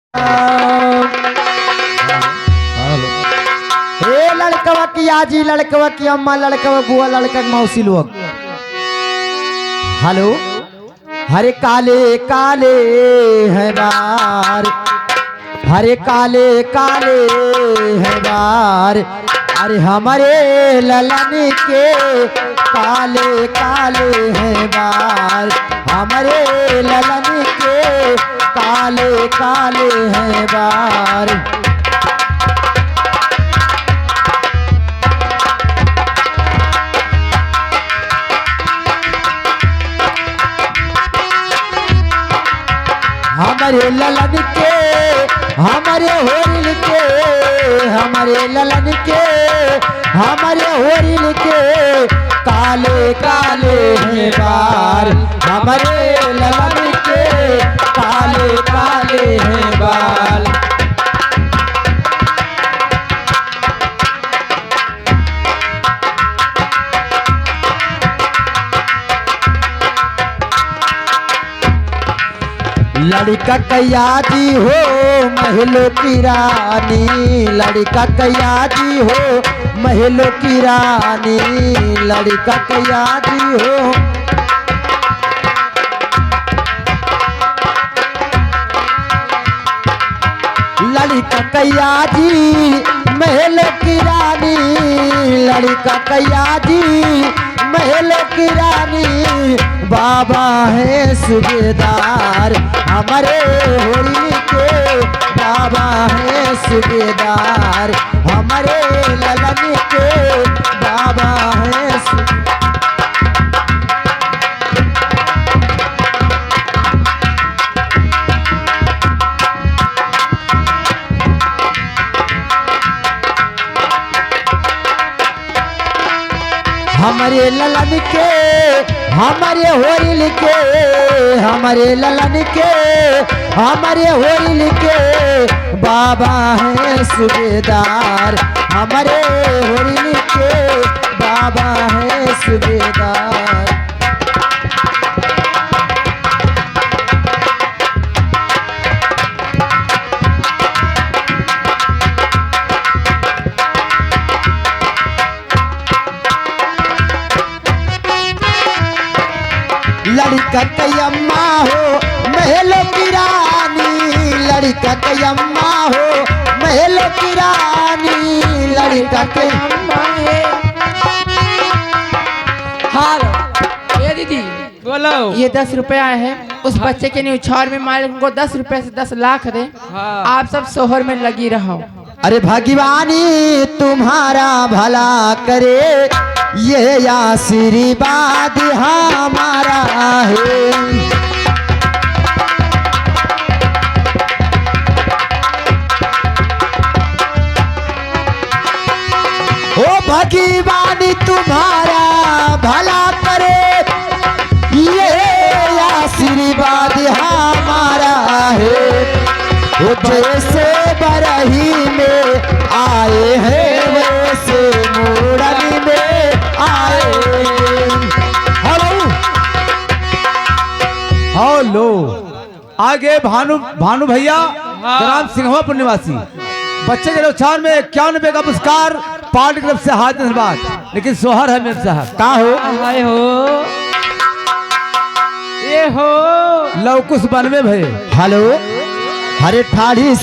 हे लड़कवा की आजी, लड़कवा की अम्मा, लड़कवा बुआ, लड़का की मौसी लोग। हेलो। हरे काले काले हैं बार, हरे काले काले हैं बार, अरे हमारे ललन के काले काले हैं बाल, हमारे ललन के काले काले हैं बाल। हमारे ललन के, हमारे होरिल के, हमारे ललन के, हमारे होरिल के काले काले हैं बाल, हमारे ललन के काले काले हैं बाल। लड़का कयाजी हो महलों की रानी, लड़का कयाजी हो महलों की रानी, लड़का कयाजी हो। लड़का कयाजी महलों की रानी, लड़का कयाजी महलों की रानी, बाबा है सूबेदार, हमारे होली के बाबा है सूबेदार, हमारे ललन के बाबा है हमारे ललन के, हमारे होरिल के, हमारे ललन के, हमारे होरिल के बाबा है सूबेदार, हमारे होरिल के बाबा है सूबेदार। लड़का कयम्मा हो महलों की रानी, लड़का कयम्मा हो महलों की रानी, लड़का कयम्मा है। हाल ये दीदी बोलो। ये 10 रुपया है, उस बच्चे के न्यौछावर में मालिक उनको 10 रुपए से 10 लाख दे। हाँ। आप सब सोहर में लगी रहो। अरे भगवानी तुम्हारा भला करे, ये आशीर्वाद हमारा है। ओ भगवानी तुम्हारा भला करे, ये आशीर्वाद हमारा है। वो जैसे बरही में आए हैं वैसे मूड़न में आए। Hello hello. आगे भानु भैया ग्राम सिंहवापुर निवासी बच्चे के नुकसान में 51 रुपए का पुरस्कार पार्टी क्लब से हाथ धन्यवाद। लेकिन सोहर है मेरे साहब का हो आए हो ये हो लवकुश बनवे भय। हेलो। हरे ठाड़ी